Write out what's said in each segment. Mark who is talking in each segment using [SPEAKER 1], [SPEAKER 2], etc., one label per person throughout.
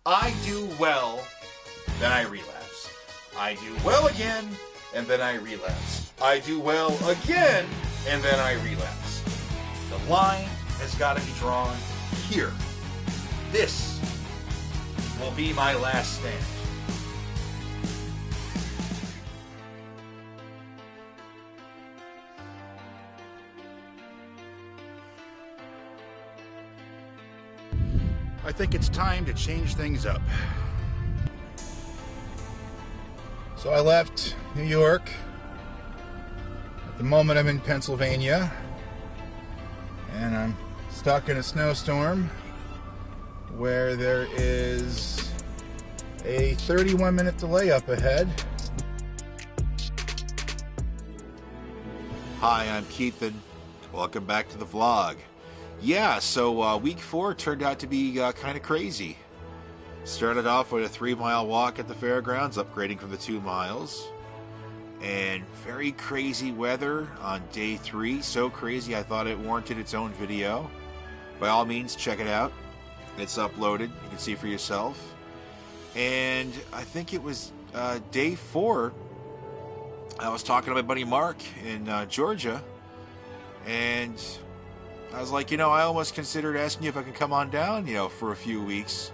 [SPEAKER 1] I do well, then I relapse. I do well again, and then I relapse. I do well again, and then I relapse. The line has got to be drawn here. This will be my last stand.
[SPEAKER 2] I think it's time to change things up. So I left New York. At the moment I'm in Pennsylvania. And I'm stuck in a snowstorm where there is a 31-minute delay up ahead.
[SPEAKER 1] Hi, I'm Keithan. Welcome back to the vlog. Yeah, so week 4 turned out to be kind of crazy. Started off with a 3-mile walk at the fairgrounds, upgrading from the 2 miles. And very crazy weather on day 3. So crazy I thought it warranted its own video. By all means, check it out. It's uploaded. You can see for yourself. And I think it was day 4. I was talking to my buddy Mark in Georgia. And I was like, I almost considered asking you if I can come on down, for a few weeks,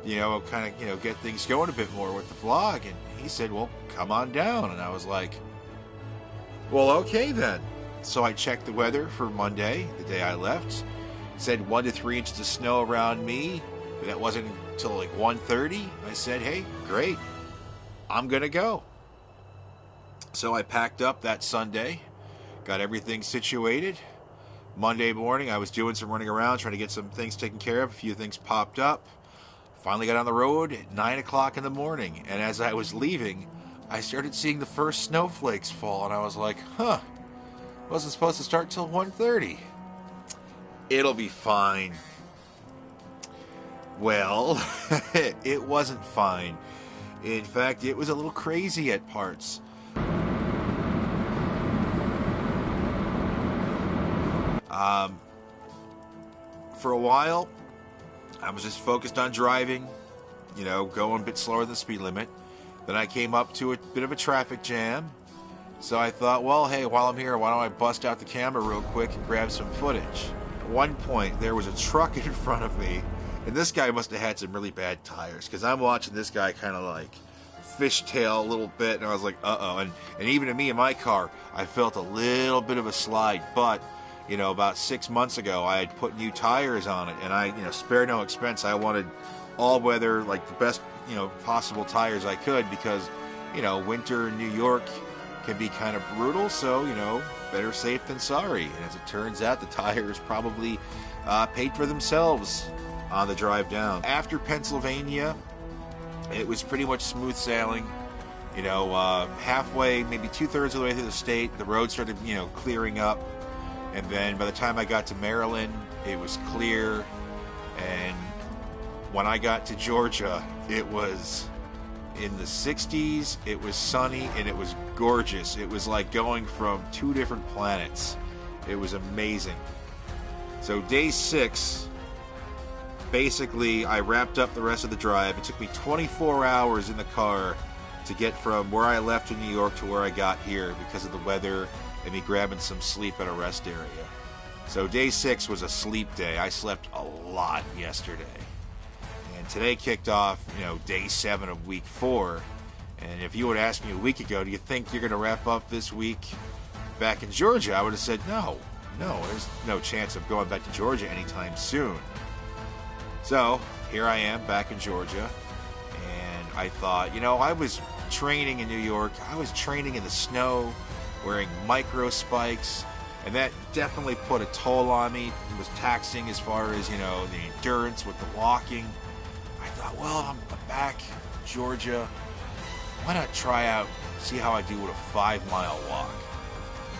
[SPEAKER 1] kind of, get things going a bit more with the vlog. And he said, well, come on down. And I was like, well, okay then. So I checked the weather for Monday, the day I left. It said 1 to 3 inches of snow around me. But that wasn't until like 1:30. I said, hey, great. I'm going to go. So I packed up that Sunday, got everything situated. Monday morning, I was doing some running around, trying to get some things taken care of. A few things popped up. Finally got on the road at 9 o'clock in the morning. And as I was leaving, I started seeing the first snowflakes fall. And I was like, wasn't supposed to start till 1:30. It'll be fine. Well, it wasn't fine. In fact, it was a little crazy at parts. For a while, I was just focused on driving, going a bit slower than the speed limit. Then I came up to a bit of a traffic jam. So I thought, well, hey, while I'm here, why don't I bust out the camera real quick and grab some footage? At one point, there was a truck in front of me, and this guy must have had some really bad tires, because I'm watching this guy kind of like fishtail a little bit, and I was like, uh-oh. And even to me in my car, I felt a little bit of a slide, but about 6 months ago, I had put new tires on it, and I, spare no expense. I wanted all-weather, like the best, possible tires I could, because, winter in New York can be kind of brutal, so, better safe than sorry. And as it turns out, the tires probably paid for themselves on the drive down. After Pennsylvania, it was pretty much smooth sailing. Halfway, maybe 2/3 of the way through the state, the road started, clearing up. And then by the time I got to Maryland, it was clear. And when I got to Georgia, it was in the 60s, it was sunny, and it was gorgeous. It was like going from 2 different planets. It was amazing. So day 6, basically, I wrapped up the rest of the drive. It took me 24 hours in the car to get from where I left in New York to where I got here because of the weather and me grabbing some sleep at a rest area. So day 6 was a sleep day. I slept a lot yesterday. And today kicked off, day 7 of week 4. And if you would ask me a week ago, do you think you're going to wrap up this week back in Georgia? I would have said no, there's no chance of going back to Georgia anytime soon. So here I am back in Georgia. And I thought, I was training in New York. I was training in the snow, wearing micro spikes, and that definitely put a toll on me. It was taxing as far as, the endurance with the walking. I thought, well, I'm back in Georgia. Why not try out, see how I do with a 5-mile walk?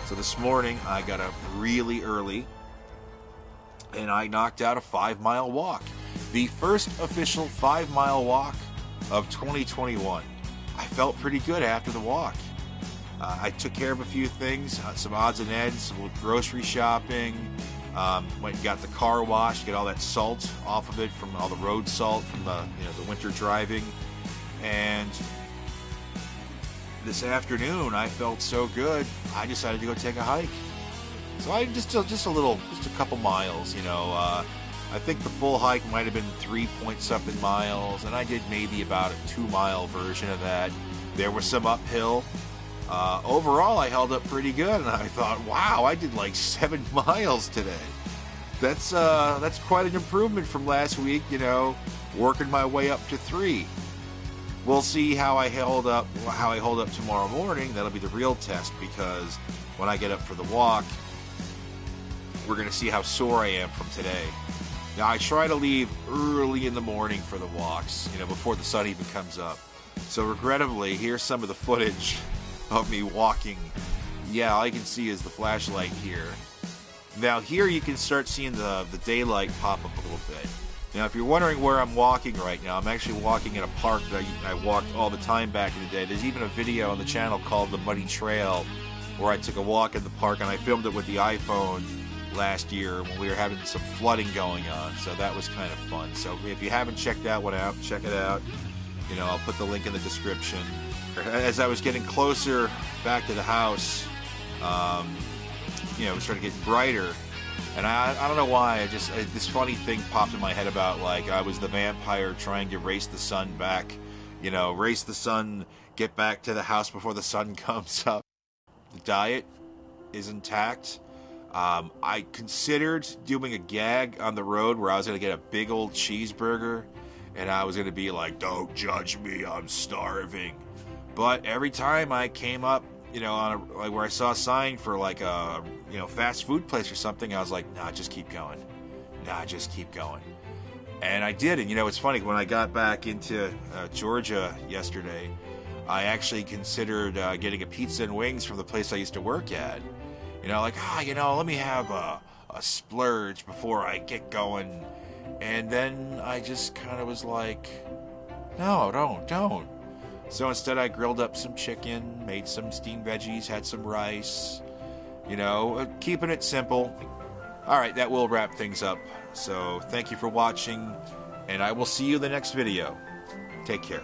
[SPEAKER 1] So this morning, I got up really early, and I knocked out a 5-mile walk. The first official 5-mile walk of 2021. I felt pretty good after the walk. I took care of a few things, some odds and ends, some grocery shopping, Went and got the car washed, get all that salt off of it from all the road salt from the the winter driving. And this afternoon, I felt so good, I decided to go take a hike. So I just a couple miles, I think the full hike might have been 3-point-something miles, and I did maybe about a 2-mile version of that. There was some uphill. Overall, I held up pretty good, and I thought, wow, I did like 7 miles today. That's quite an improvement from last week, working my way up to 3. We'll see how I hold up tomorrow morning. That'll be the real test, because when I get up for the walk, we're going to see how sore I am from today. Now, I try to leave early in the morning for the walks, before the sun even comes up. So regrettably, here's some of the footage of me walking. Yeah, all you can see is the flashlight here. Now here you can start seeing the daylight pop up a little bit. Now if you're wondering where I'm walking right now, I'm actually walking in a park that I walked all the time back in the day. There's even a video on the channel called The Muddy Trail where I took a walk in the park, and I filmed it with the iPhone last year when we were having some flooding going on, so that was kind of fun. So if you haven't checked that one out, check it out. I'll put the link in the description. As I was getting closer back to the house, it was starting to get brighter, and I don't know why, this funny thing popped in my head about, like, I was the vampire trying to race the sun back, race the sun, get back to the house before the sun comes up. The diet is intact. I considered doing a gag on the road where I was going to get a big old cheeseburger, and I was going to be like, don't judge me, I'm starving. But every time I came up, on where I saw a sign for like a, fast food place or something, I was like, nah, just keep going. And I did, and it's funny, when I got back into Georgia yesterday, I actually considered getting a pizza and wings from the place I used to work at. Let me have a splurge before I get going. And then I just kind of was like, no, don't. So instead I grilled up some chicken, made some steamed veggies, had some rice, keeping it simple. Alright, that will wrap things up. So thank you for watching, and I will see you in the next video. Take care.